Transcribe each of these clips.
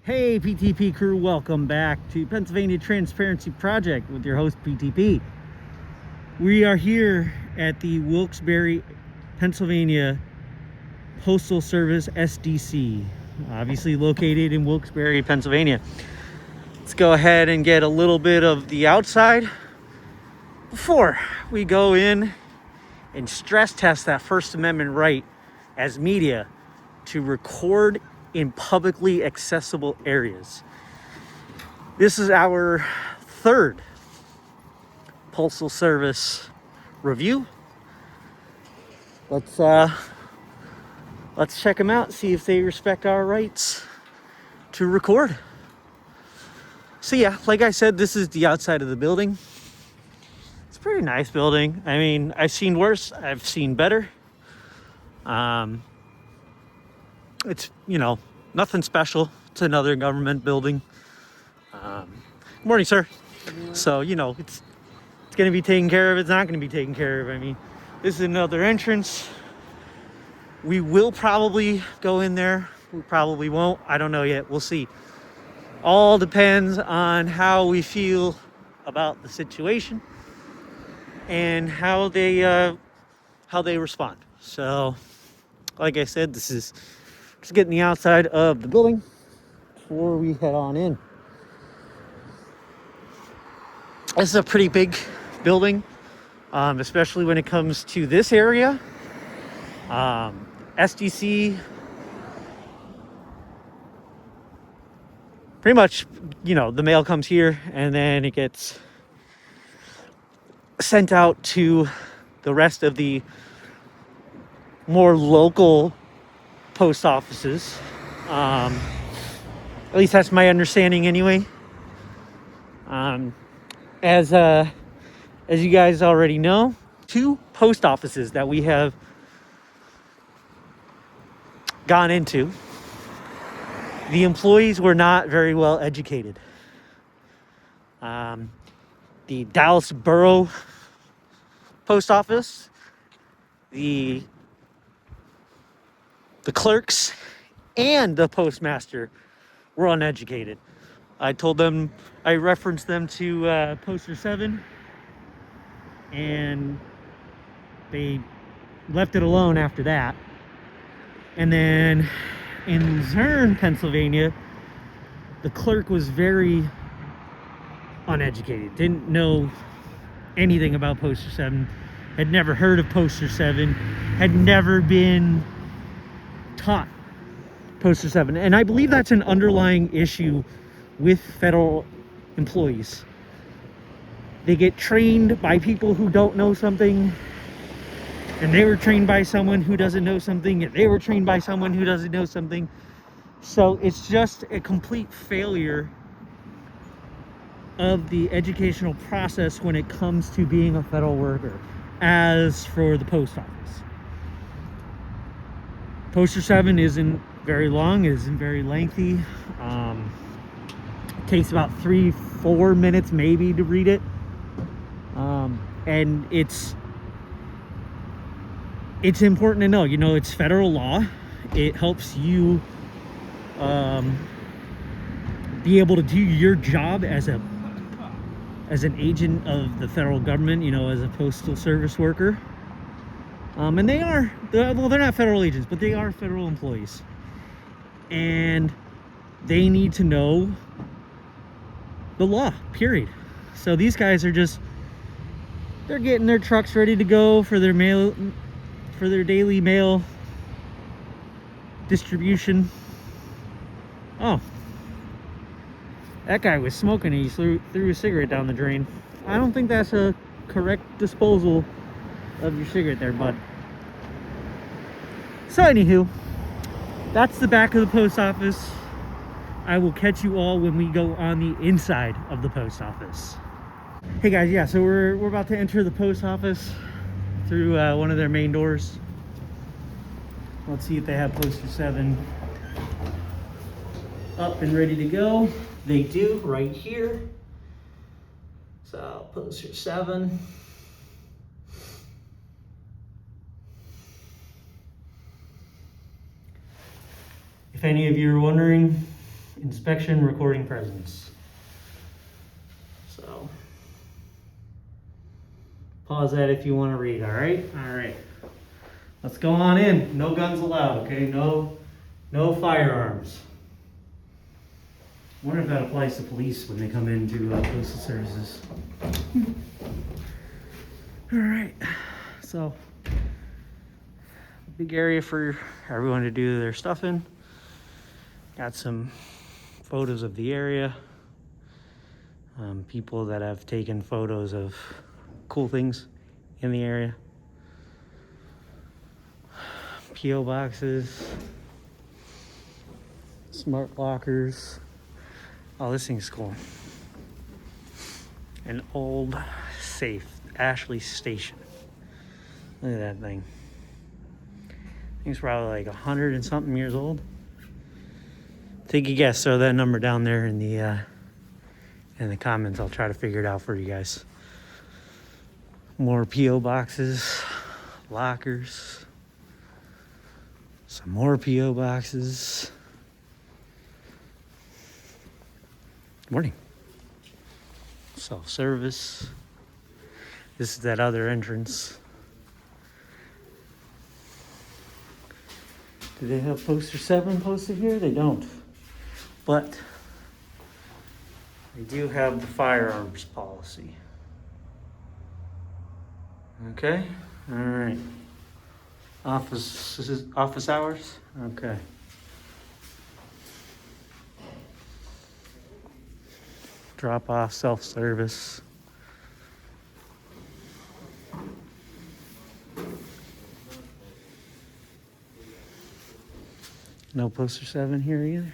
Hey PTP crew, welcome back to Pennsylvania Transparency Project with your host PTP. We are here at the Wilkes-Barre, Pennsylvania Postal Service SDC, obviously located in Wilkes-Barre, Pennsylvania. Let's go ahead and get a little bit of the outside before we go in and stress test that First Amendment right as media to record in publicly accessible areas. This is our third Postal Service review. Let's check them out, see if they respect our rights to record. So yeah, like I said, this is the outside of the building. It's a pretty nice building. I mean, I've seen worse, I've seen better. It's, nothing special. It's another government building. Morning, sir. So, it's going to be taken care of. It's not going to be taken care of. I mean, this is another entrance. We will probably go in there. We probably won't. I don't know yet. We'll see. All depends on how we feel about the situation and how they respond. So, like I said, this is just getting the outside of the building before we head on in. This is a pretty big building, especially when it comes to this area. SDC, pretty much, the mail comes here and then it gets sent out to the rest of the more local post offices. At least that's my understanding anyway. As you guys already know, 2 post offices that we have gone into, the employees were not very well educated. The Dallas Borough Post Office, the clerks and the postmaster were uneducated. I referenced them to Poster 7, and they left it alone after that. And then in Luzerne, Pennsylvania, the clerk was very uneducated, didn't know anything about Poster 7, had never heard of Poster 7, had never been taught Poster 7. And I believe that's an underlying issue with federal employees. They get trained by people who don't know something, and they were trained by someone who doesn't know something, and they were trained by someone who doesn't know something. So it's just a complete failure of the educational process when it comes to being a federal worker. As for the post office, Poster 7 isn't very long, isn't very lengthy. Takes about 3-4 minutes maybe to read it. And it's important to know, it's federal law. It helps you be able to do your job as an agent of the federal government, as a postal service worker. And they're not federal agents, but they are federal employees. And they need to know the law, period. So these guys are they're getting their trucks ready to go for their mail, for their daily mail distribution. Oh, that guy was smoking and he threw a cigarette down the drain. I don't think that's a correct disposal of your cigarette there, bud. So anywho, that's the back of the post office. I will catch you all when we go on the inside of the post office. Hey guys, yeah, so we're about to enter the post office through one of their main doors. Let's see if they have Poster 7 up and ready to go. They do, right here. So Poster 7. If any of you are wondering, inspection, recording presence. So pause that if you want to read. All right, let's go on in. No guns allowed. Okay, no firearms. I wonder if that applies to police when they come into postal services. All right, so big area for everyone to do their stuff in. Got some photos of the area. People that have taken photos of cool things in the area. P.O. boxes, smart lockers. Oh, this thing's cool. An old safe, Ashley Station. Look at that thing. I think it's probably like 100 and something years old. Take a guess. Throw that number down there in the comments. I'll try to figure it out for you guys. More P.O. boxes, lockers, some more P.O. boxes. Good morning. Self-service. This is that other entrance. Do they have poster 7 posted here? They don't. But they do have the firearms policy. Okay, all right. Office hours? Okay. Drop off, self-service. No poster 7 here either.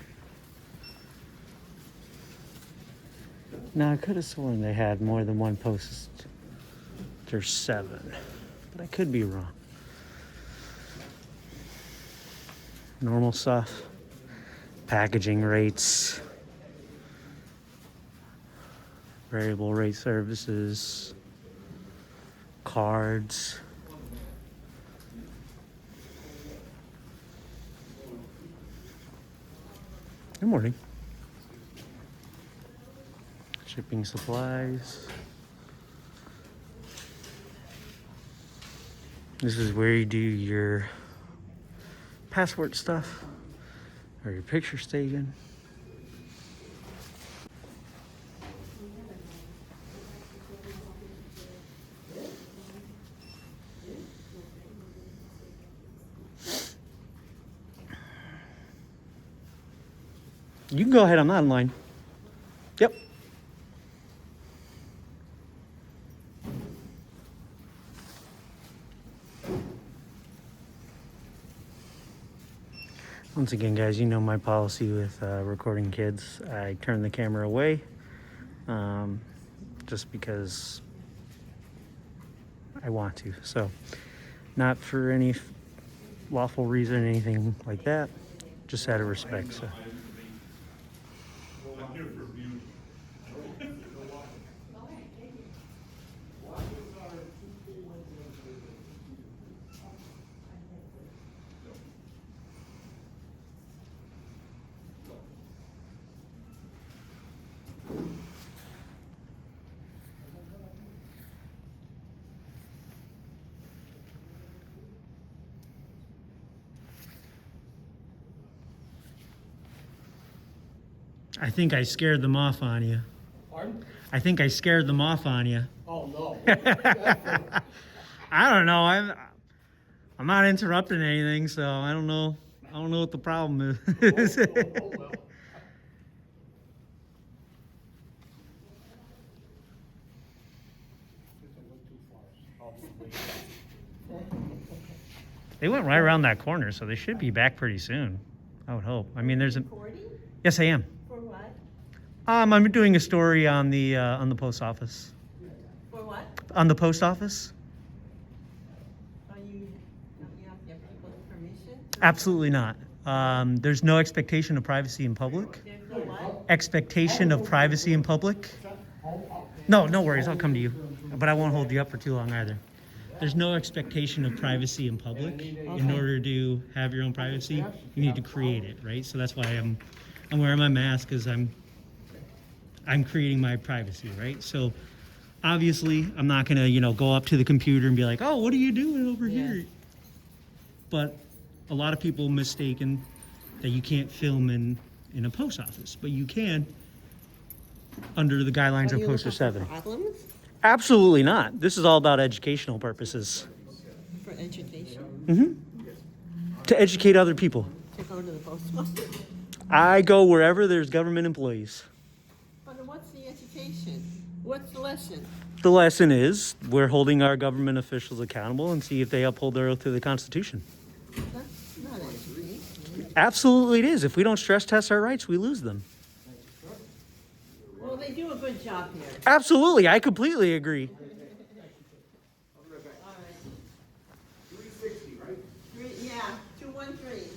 Now I could have sworn they had more than one poster 7, but I could be wrong. Normal stuff. Packaging rates. Variable rate services. Cards. Good morning. Shipping supplies. This is where you do your passport stuff or your pictures taken. You can go ahead, I'm not in line. Yep. Once again, guys, you know my policy with recording kids. I turn the camera away just because I want to. So, not for any lawful reason or anything like that, just out of respect. So. I think I scared them off on you. Pardon? I think I scared them off on you. Oh, no. I don't know. I'm not interrupting anything, so I don't know. I don't know what the problem is. Oh, well. They went right around that corner, so they should be back pretty soon. I would hope. I mean, there's a. Recording? Yes, I am. For what? I'm doing a story on the post office. For what? On the post office? Are you have people's permission? Absolutely not. There's no expectation of privacy in public. There's no what? Expectation of privacy in public. No worries. I'll come to you, but I won't hold you up for too long either. There's no expectation of privacy in public. In order to have your own privacy, you need to create it, right? So that's why I'm I'm wearing my mask because I'm creating my privacy, right? So obviously I'm not gonna, go up to the computer and be like, oh, what are you doing over Yeah. here? But a lot of people mistaken that you can't film in a post office, but you can under the guidelines Are of you Poster looking for 7. problems Absolutely not. This is all about educational purposes. for education? To educate other people. To go to the post office? I go wherever there's government employees. But what's the education? What's the lesson? The lesson is we're holding our government officials accountable and see if they uphold their oath to the Constitution. That's not education. Absolutely it is. If we don't stress test our rights, we lose them. Well, they do a good job here. Absolutely. I completely agree. All right. 360, right? Yeah, 213.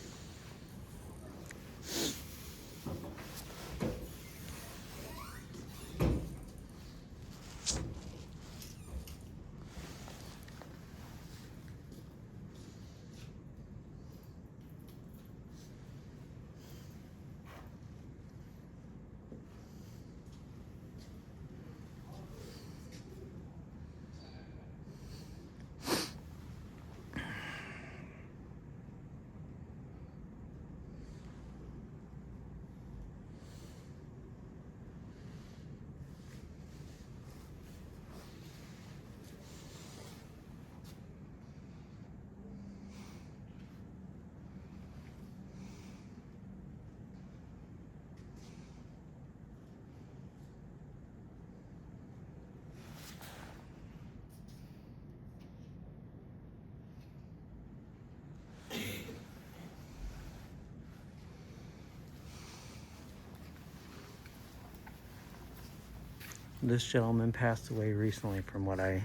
This gentleman passed away recently from what I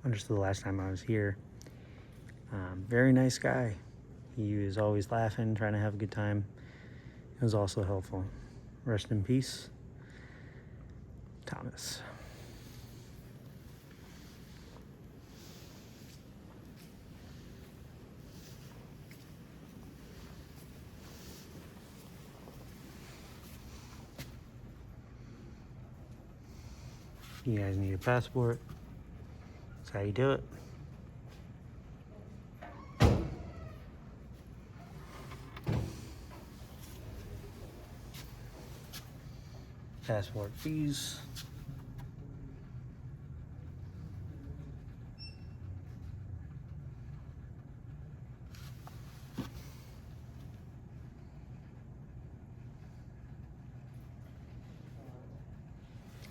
understood the last time I was here. Very nice guy. He was always laughing, trying to have a good time. He was also helpful. Rest in peace, Thomas. You guys need a passport. That's how you do it. Passport fees.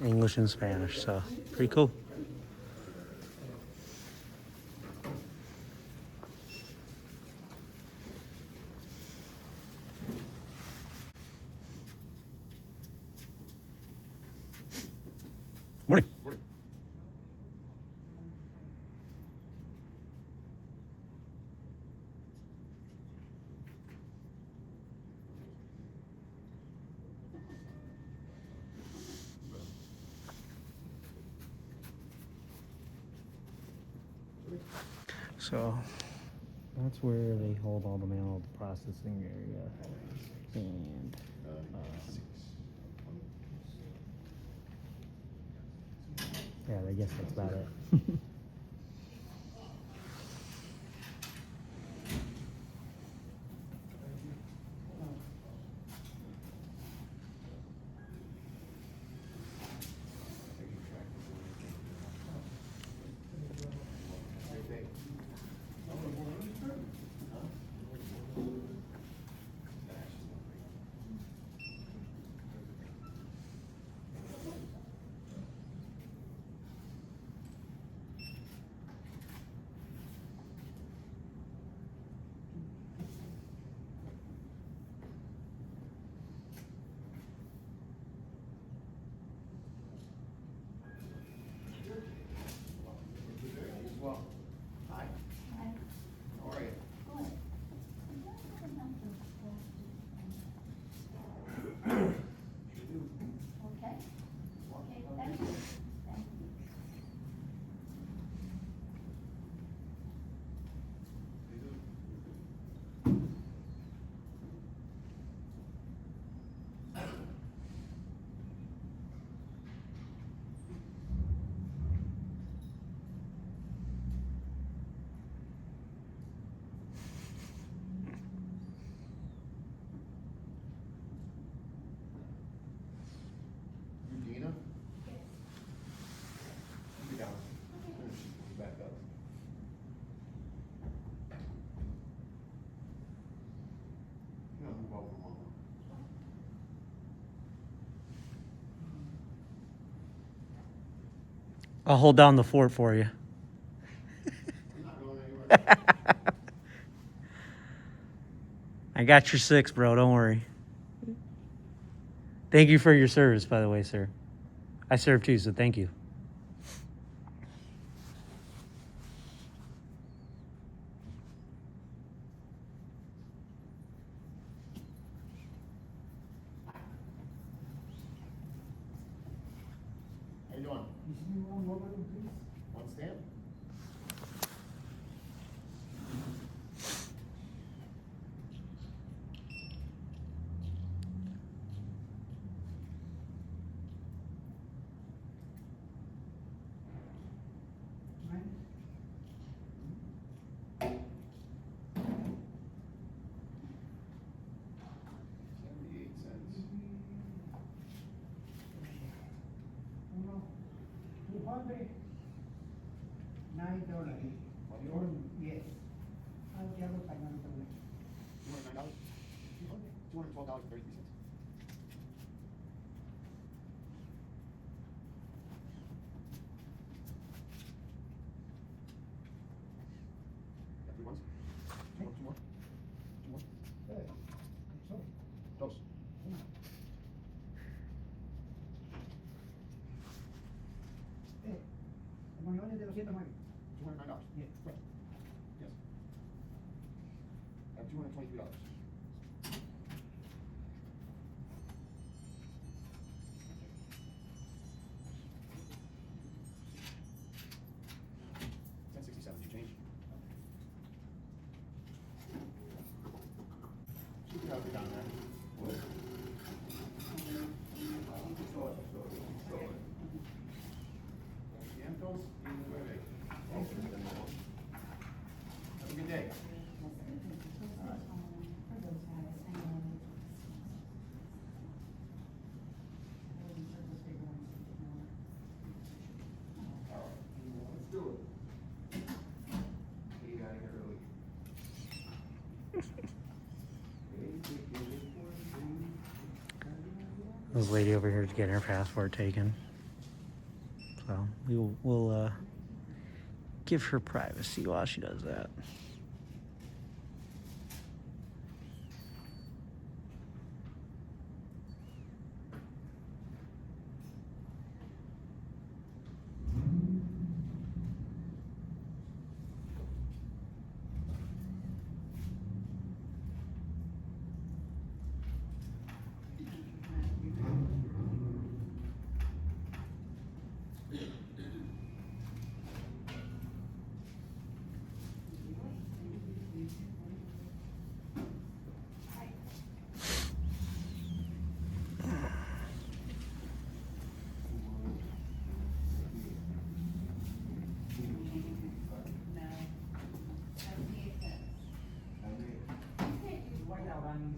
English and Spanish, so pretty cool. Morning. So that's where they hold all the mail at the processing area. And yeah, I guess that's about it. I'll hold down the fort for you. I'm not going anywhere. I got your 6, bro. Don't worry. Thank you for your service, by the way, sir. I serve too, so thank you. How you doing? One stamp? Yes. $212.33. Got 3 ones? Two more? Two more? Dos. Monedones de 209. $209. Yes. Yes. I have $223. $10.67. Did you change? Should be out down there. Vientos y nueve. Have a good day. Let's do it. Get out of here early. This lady over here is getting her passport taken. So we'll give her privacy while she does that.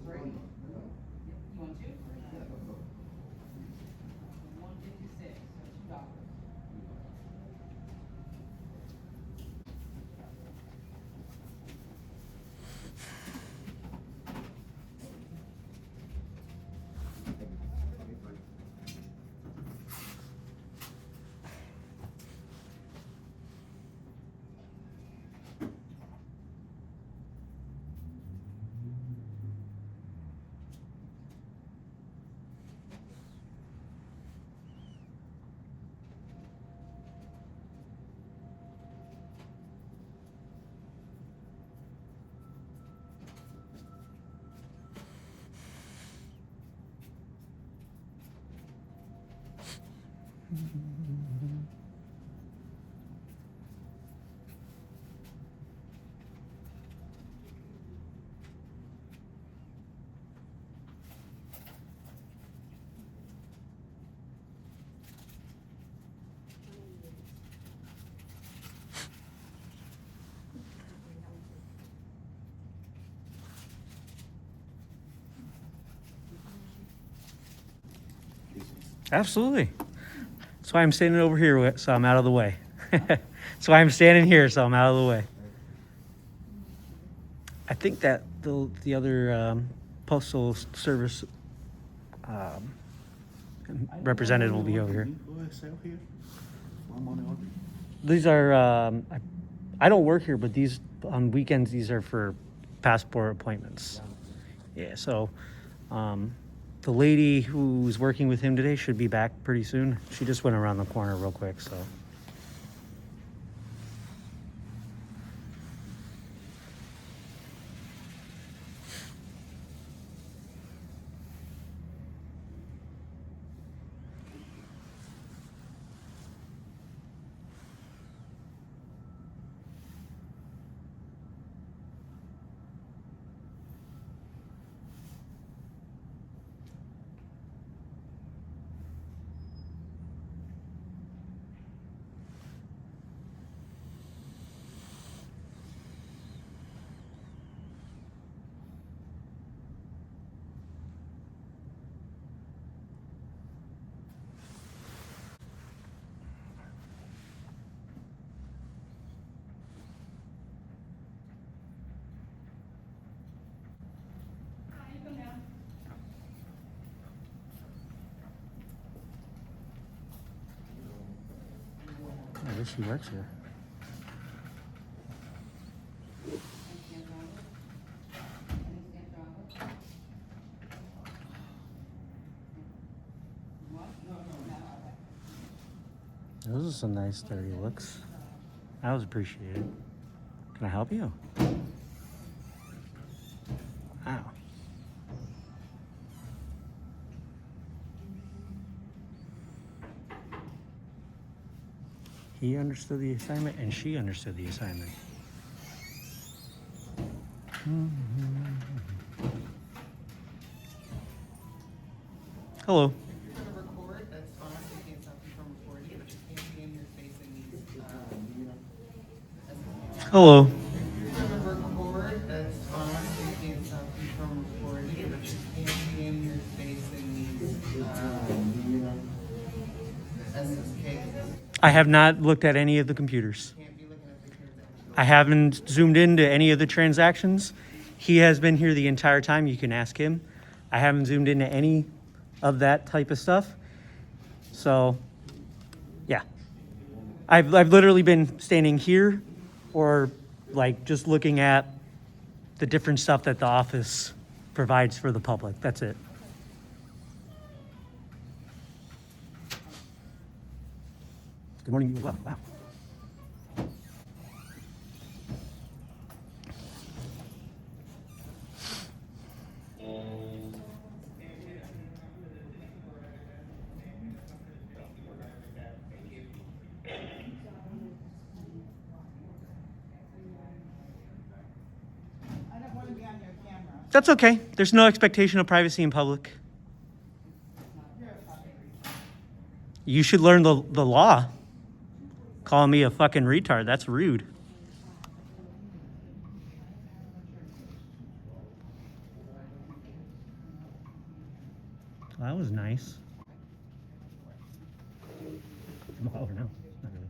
You want two? 156, so $2. Absolutely. That's why I'm standing over here, so I'm out of the way. That's why I'm standing here, so I'm out of the way. I think that the other postal service representative will be over here. Go ahead, sell here. These are, I don't work here, but these, on weekends, these are for passport appointments. Yeah, so the lady who's working with him today should be back pretty soon. She just went around the corner real quick, so. I guess she works here. Those are some nice sturdy looks. That was appreciated. Can I help you? Wow. He understood the assignment and she understood the assignment. Hello. If you're gonna record, that's fine, they can't stop you from recording, but you can't be in here facing these, Hello. If you're gonna record, that's fine, they can't stop you from recording, but you can't be in here facing these, SSKs. I have not looked at any of the computers. Can't be looking at the transactions. I haven't zoomed into any of the transactions. He has been here the entire time. You can ask him. I haven't zoomed into any of that type of stuff. So, yeah. I've literally been standing here or like just looking at the different stuff that the office provides for the public. That's it. Good morning. Wow. Wow. I don't want to be on your camera. That's okay. There's no expectation of privacy in public. You're a fucking retard. You should learn the law. Calling me a fucking retard. That's rude. Well, that was nice. I'm all over now. Not really.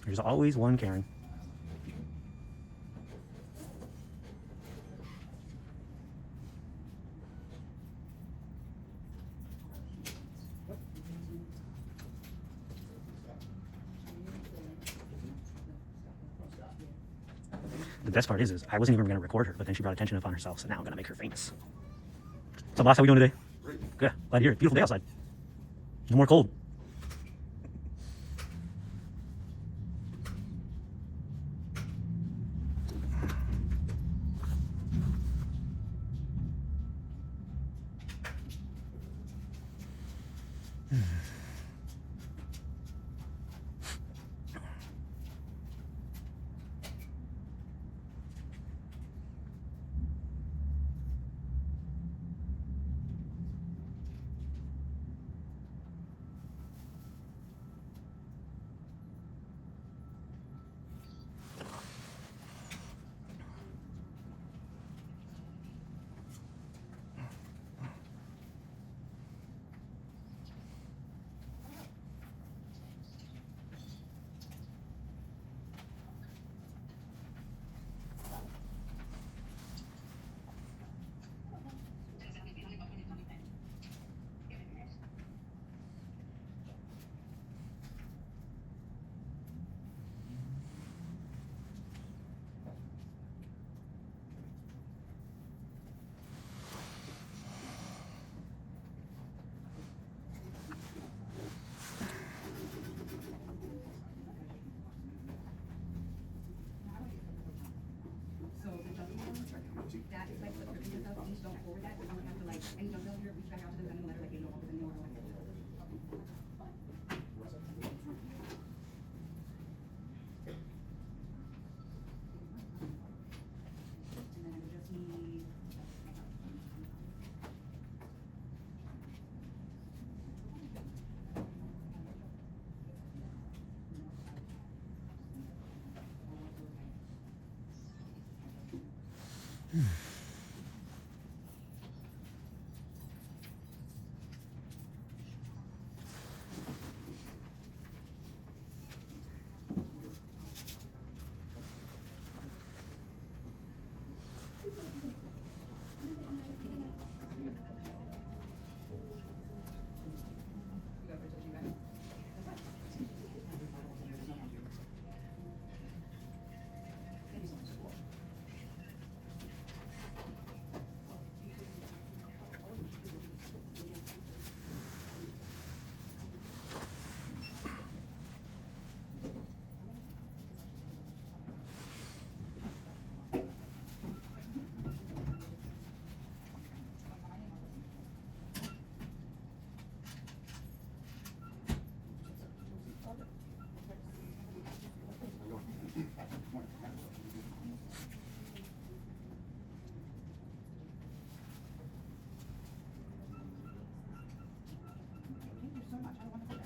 There's always one Karen. The best part is I wasn't even going to record her, but then she brought attention upon herself, so now I'm going to make her famous. So, boss, how we doing today? Great. Good. Glad to hear it. Beautiful day outside. No more cold. forward that, we're gonna have to like, any junk failure, reach back out to them, send them a letter, like, you don't want this anymore, like. And then I would just need. Thank you so much, have a wonderful day.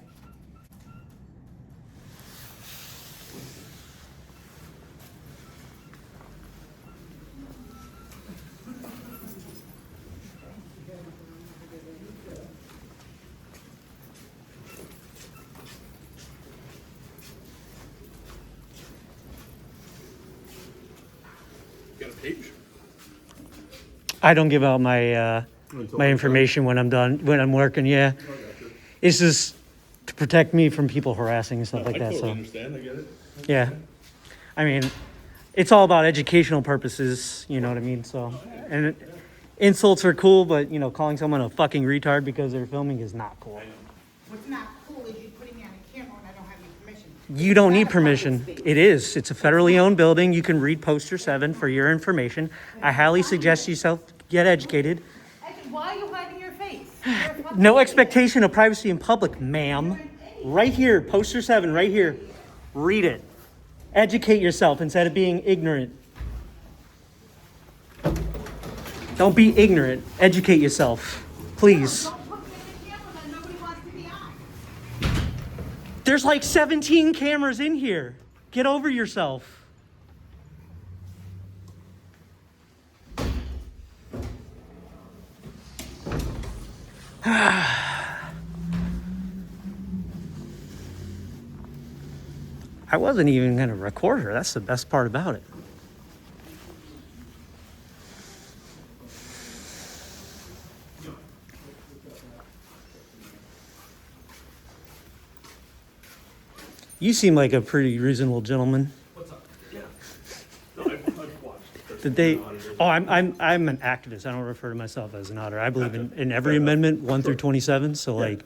Got a page? I don't give out my my information when I'm done, when I'm working. Yeah, it's just to protect me from people harassing and stuff like that. So understand. I get it. yeah, I mean, it's all about educational purposes. You know what I mean? So, and insults are cool, but you know, calling someone a fucking retard because they're filming is not cool. What's not cool is you putting me on a camera when I don't have your permission. You don't need permission. It is. It's a federally owned building. You can read poster 7 for your information. I highly suggest yourself get educated. Why are you hiding your face? You're a fucking No idiot. expectation of privacy in public, ma'am. Right here, poster 7, right here. Read it. Educate yourself instead of being ignorant. Don't be ignorant. Educate yourself, please. Don't put me in the camera that nobody wants to be on. There's like 17 cameras in here. Get over yourself. I wasn't even going to record her. That's the best part about it. You seem like a pretty reasonable gentleman. What's up? Yeah. No, I've watched. Did they? Oh, I'm an activist. I don't refer to myself as an auditor. I believe in every amendment, 1 through 27. So like,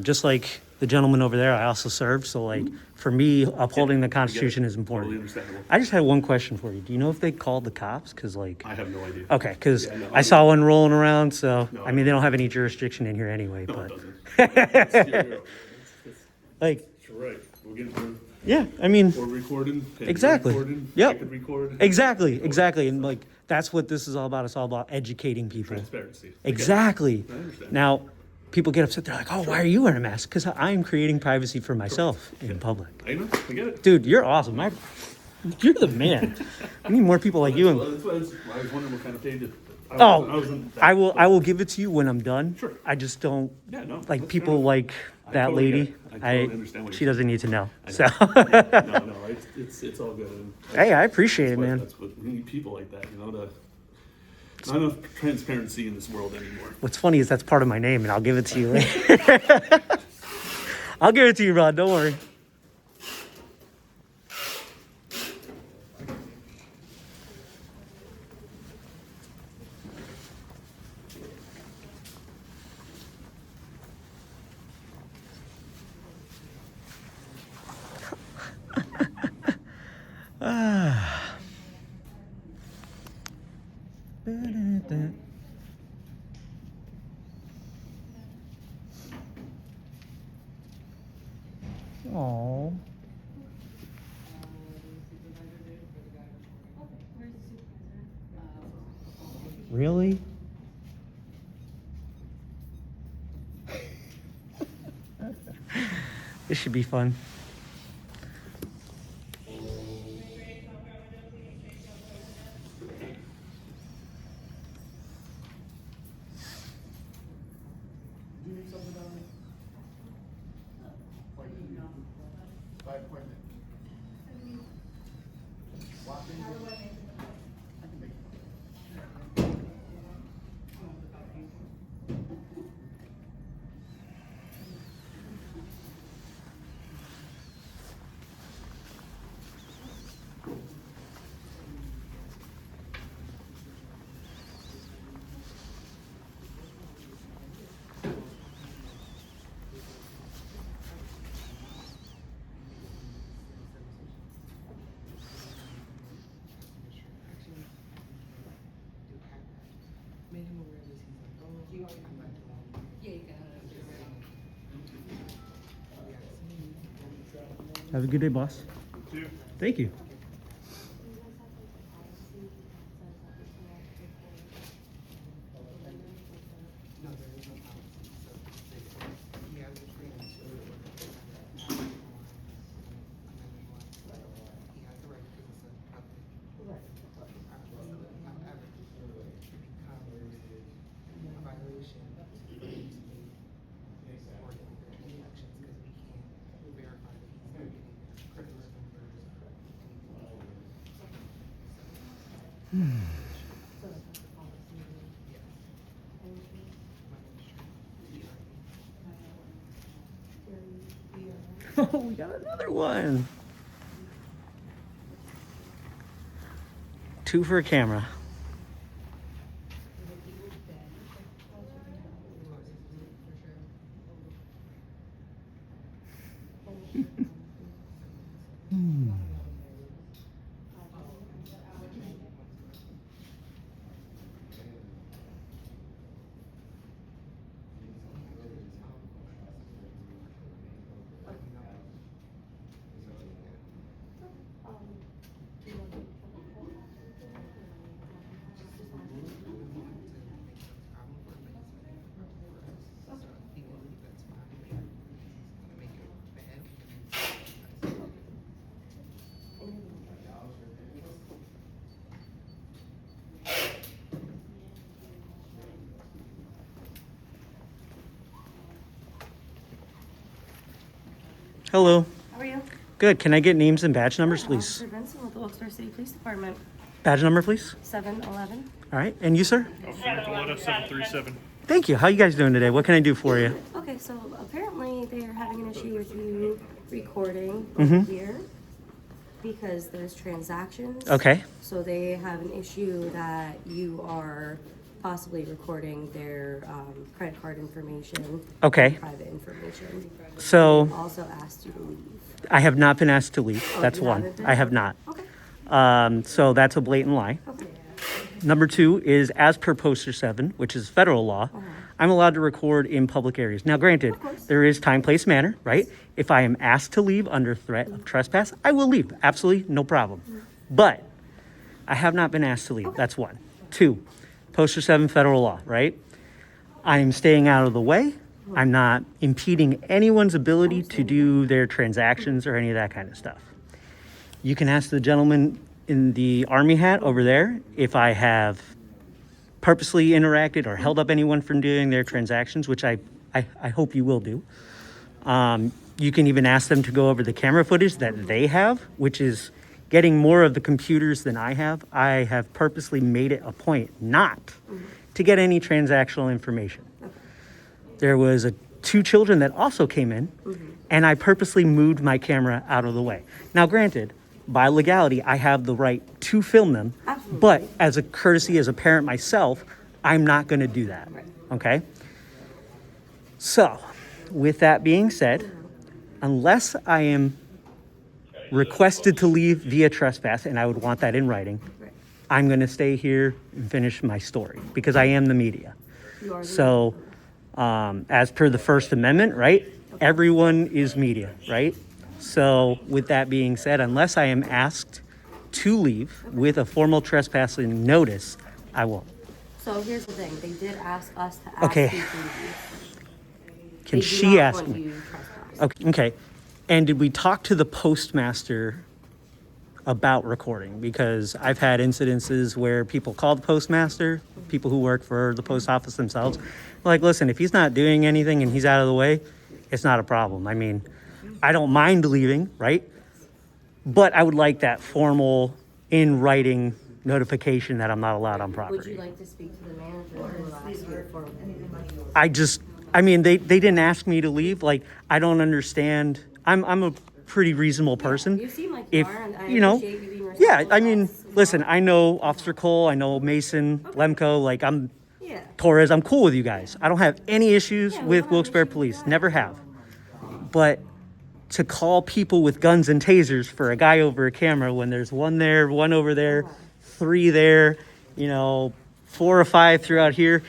just like the gentleman over there, I also serve. So like, for me, upholding the Constitution is important. Totally understandable. I just had one question for you. Do you know if they called the cops? Because like, I have no idea. okay, because Yeah, no, I saw one rolling around. So No, I mean, they don't have any jurisdiction in here anyway. No, But it doesn't. It's like, right. We're getting. yeah, I mean, We're recording. and Exactly. recording, Yep. I could record. exactly, and like that's what this is all about. It's all about educating people. Transparency. I get it. Exactly. I understand. Now, people get upset. They're like, "Oh, why are you wearing a mask?" Because I'm creating privacy for myself in public. I know. I get it. Dude, you're awesome. You're the man. I need more people like you. That's why I was wondering what kind of page it. I will give it to you when I'm done. Sure. I just don't Yeah, no. like that's people fair enough. like I that totally lady. get it. I totally understand what She you're doesn't need to know. I So, know. No, it's all good. And hey, I appreciate it, that's what- man. That's what we need people like that, you know, not enough transparency in this world anymore. What's funny is that's part of my name, and I'll give it to you later. I'll give it to you, Rod. Don't worry. Oh. Really? This should be fun. Do you need something down there? By appointment. Walk in. I can make it. Have a good day, boss. Thank you. Oh, we got another one. 2 for a camera. Hello. How are you? Good. Can I get names and badge numbers, please? Officer Benson with the Wilkes-Barre City Police Department, Badge number, please. 711. All right. And you, sir? Nicoletta 737. Thank you. How you guys doing today? What can I do for you? Okay, so apparently they are having an issue with you recording Mhm. here because there's transactions. Okay. So they have an issue that you are possibly recording their credit card information. Okay. Private information. So Also asked you to leave. I have not been asked to leave. Oh, That's you one. haven't been? I have not. Okay. So that's a blatant lie. Okay. Number 2 is as per Poster 7, which is federal law, Uh-huh. I'm allowed to record in public areas. Now, granted, Of course. there is time, place, manner, right? If I am asked to leave under threat of trespass, I will leave. Absolutely, no problem. But I have not been asked to leave. That's 1. 2, Poster 7, federal law, right? I am staying out of the way. I'm not impeding anyone's ability to do their transactions or any of that kind of stuff. You can ask the gentleman in the army hat over there if I have purposely interacted or held up anyone from doing their transactions, which I hope you will do. You can even ask them to go over the camera footage that they have, which is getting more of the computers than I have. I have purposely made it a point not to get any transactional information. There was 2 children that also came in, and I purposely moved my camera out of the way. Now, granted, by legality, I have the right to film them, Absolutely. but as a courtesy, as a parent myself, I'm not going to do that, okay? So, with that being said, unless I am requested to leave via trespass, and I would want that in writing, Right. I'm going to stay here and finish my story because I am the media. You are the So, as per the First Amendment, right? Everyone is media, right? So with that being said, unless I am asked to leave with a formal trespassing notice, I won't. So here's the thing, they did ask us to ask Okay. you to leave. Can They do she not ask want me? you to trespass. Okay. And did we talk to the postmaster about recording? Because I've had incidences where people call the postmaster, people who work for the post office themselves, like, listen, if he's not doing anything and he's out of the way, it's not a problem. I mean, I don't mind leaving, right? But I would like that formal, in writing notification that I'm not allowed on property. Would you like to speak to the manager who will ask you for they didn't ask me to leave. Like, I don't understand. I'm a pretty reasonable person. You seem like you are, and I you know, appreciate you being yeah, respectful I of mean, us. listen, I know Officer Cole, I know Mason, Lemko, like Yeah. Torres, I'm cool with you guys. I don't have any issues Yeah, we with don't have Wilkes-Barre issues with Police, that. never have. But to call people with guns and tasers for a guy over a camera when there's one there, one over there, 3 there, 4 or 5 throughout here,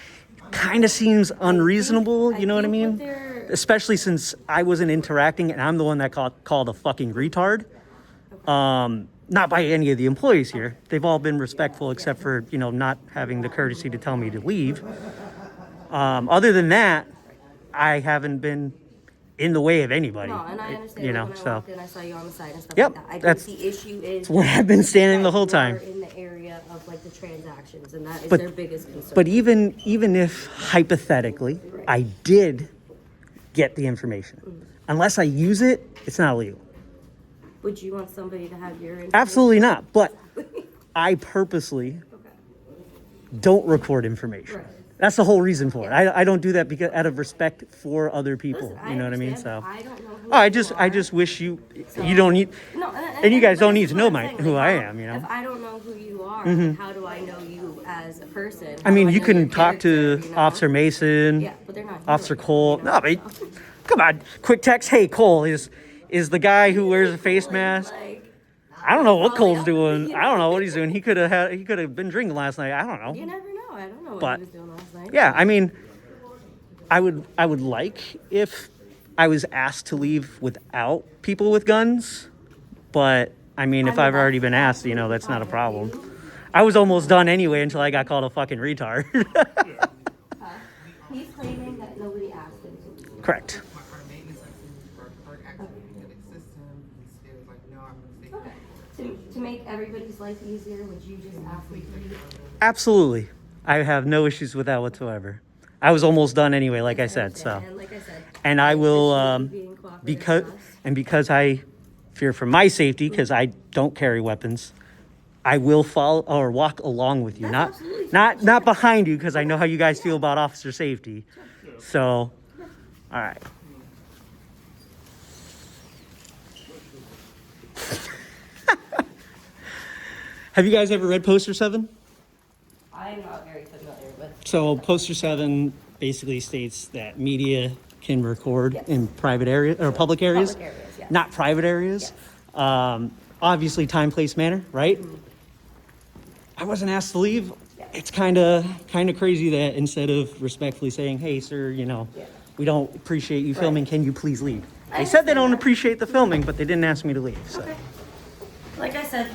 kind of seems unreasonable, you know what I think what mean? they're- Especially since I wasn't interacting and I'm the one that called a fucking retard. Not by any of the employees here. They've all been respectful except for, not having the courtesy to tell me to leave. Other than that, I haven't been in the way of anybody. No, and I understand. You know, when I so walked in, I saw you on the side and stuff Yep, like that. I that's- think the issue is where I've been standing the that whole you time. are in the area of like the transactions, and that is But- their biggest concern. But even if hypothetically I did get the information, unless I use it, it's not illegal. Would you want somebody to have your information? Absolutely not. But I purposely don't record information. Right. That's the whole reason for it. I don't do that because out of respect for other people. Listen, You know what I mean? understand, So but I don't know who I you just are. wish you don't need. No, And you guys but don't this need is to what know I'm saying, who like, I how- am, If I don't know who you are, how do I know you as a person? I How mean, do you know can your talk to character, Officer Mason, Yeah, but they're not. Officer here, Cole. you No, know, but so. come on, quick text. Hey, Cole is the guy who wears a face mask. Like, I don't know what Probably Cole's not. doing. I don't know what he's doing. He could have been drinking last night. I don't you know. never know. I don't know what But- he was doing last night. Yeah, I mean, I would like if I was asked to leave without people with guns, but I mean, if I've already been asked, that's not a problem. I was almost done anyway until I got called a fucking retard. He's claiming that nobody asked him to leave. Correct. Our maintenance person actually didn't assist him. He was like, no, I'm gonna stay here. To make everybody's life easier, would you just ask me to leave? Absolutely. I have no issues with that whatsoever. I was almost done anyway, like I said, so. And like I said, And I will, appreciate you being cooperative because with us. I fear for my safety, because I don't carry weapons, I will follow or walk along with you, That's absolutely not behind you, because I know how you guys feel about officer safety. So, all right. Have you guys ever read Poster 7? I'm not very familiar with. So Poster 7 basically states that media can record Yes. in private areas or public areas, Public areas, yes. not private areas. Obviously, time, place, manner, right? I wasn't asked to leave. Yeah. It's kind of crazy that instead of respectfully saying, "Hey, sir, we don't appreciate you filming. Can you please leave?" They said they don't appreciate the filming, but they didn't ask me to leave. So. Okay. Like I said,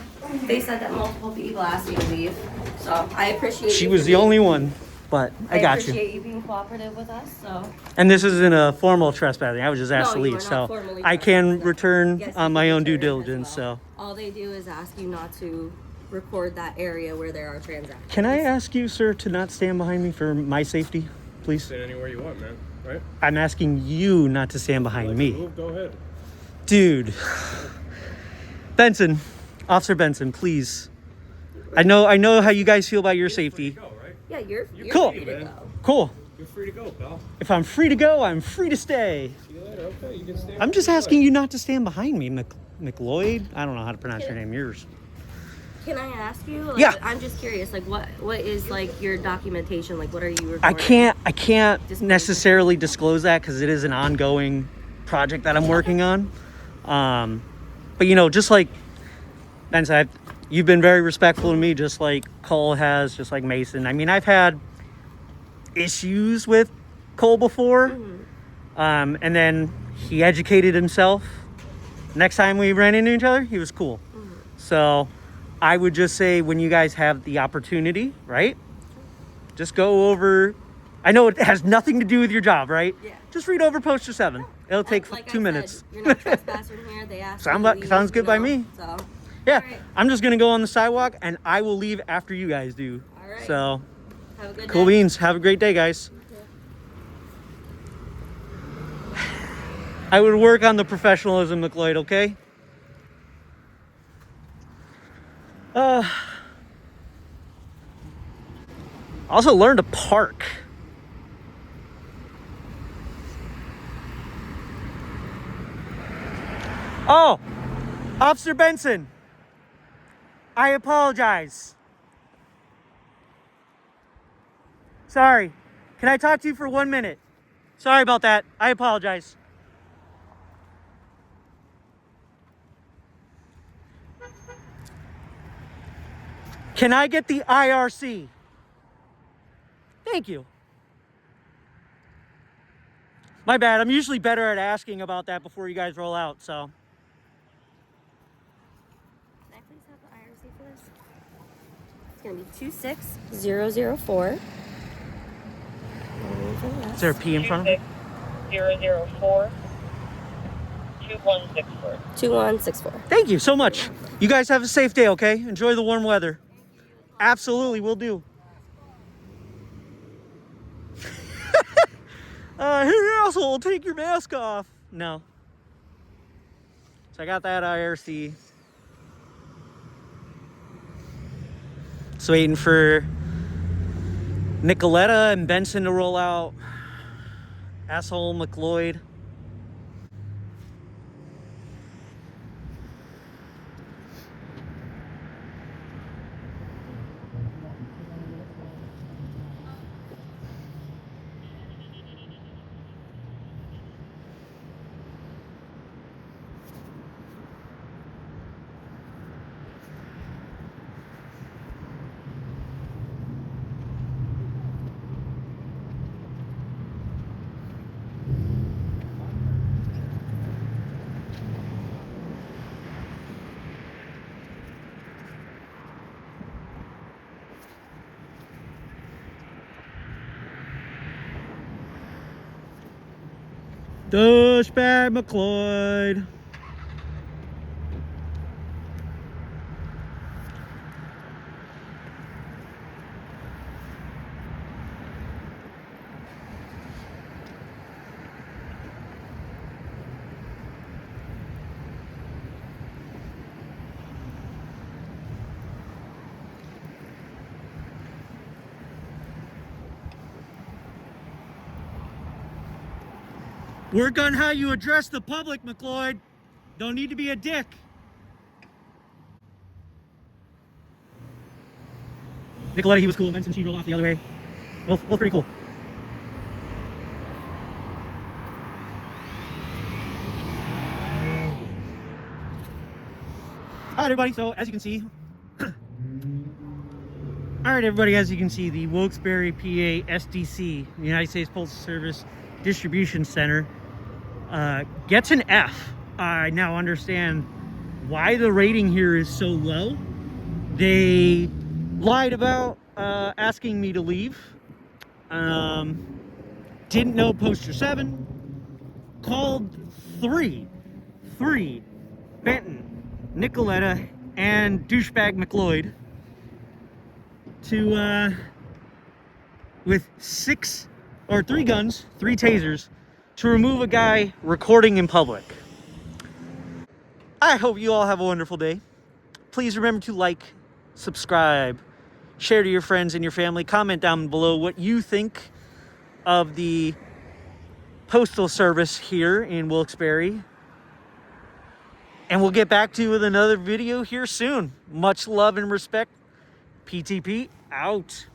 they said that multiple people asked you to leave, so I appreciate. She you was for the being- only one, but I got you. appreciate you being cooperative with us. So And this isn't a formal trespassing. I was just asked No, to you leave, are so not formally I can trespassing. return Yes, on you my can own due return as diligence. well. So, all they do is ask you not to record that area where there are transactions. can I ask you, sir, to not stand behind me for my safety, please? Sit anywhere you want, man. Right? I'm asking you not to stand behind me, Move, go ahead. dude. Benson, Officer Benson, please. I know how you guys feel about your safety. Go, right? Yeah, you're Cool. free to go. Cool. You're free to go, pal. If I'm free to go, I'm free to stay. See you later. Okay, you can stay. I'm just asking you not to stand behind me, McLeod. I don't know how to pronounce your name. Yours. Can I ask you? Like, Yeah. I'm just curious. Like, what is like your documentation? Like, what are you recording? I can't necessarily disclose that because it is an ongoing project that I'm working on. But just like Ben said, you've been very respectful to me, just like Cole has, just like Mason. I mean, I've had issues with Cole before, and then he educated himself Next time we ran into each other, he was cool. So I would just say when you guys have the opportunity, right? Just go over. I know it has nothing to do with your job, right? Yeah. Just read over poster 7. It'll take Like 2 I minutes. said, you're not trespassing here. They asked you to leave, Sounds good you by know, me. So, Yeah, all right. I'm just gonna go on the sidewalk and I will leave after you guys do. All right. So Have a good cool day. beans. Have a great day, guys. I would work on the professionalism, McLeod, okay? Also learn to park. Oh, Officer Benson, I apologize. Sorry. Can I talk to you for 1 minute? Sorry about that. I apologize. Can I get the IRC? Thank you. My bad. I'm usually better at asking about that before you guys roll out, so. Can I please have the IRC for this? It's going to be 26004. Is there a P in front of it? 004 2164. 2164. Thank you so much. You guys have a safe day, okay? Enjoy the warm weather. Absolutely, will do. Here, asshole, take your mask off. No. So I got that IRC. Just waiting for Nicoletta and Benson to roll out. Asshole McLeod. Douchebag McLeod. Work on how you address the public, McLeod. Don't need to be a dick. Nicoletta, he was cool. Benson, she rolled off the other way. Both pretty cool. Alright, everybody. So, as you can see... Alright, everybody. As you can see, the Wilkes-Barre, PA, SDC, United States Postal Service Distribution Center, gets an F. I now understand why the rating here is so low. They lied about asking me to leave. Didn't know poster 7. Called three Benton, Nicoletta, and douchebag McLeod to with 3 guns, 3 tasers, to remove a guy recording in public. I hope you all have a wonderful day. Please remember to like, subscribe, share to your friends and your family. Comment down below what you think of the Postal Service here in Wilkes-Barre. And we'll get back to you with another video here soon. Much love and respect. PTP out.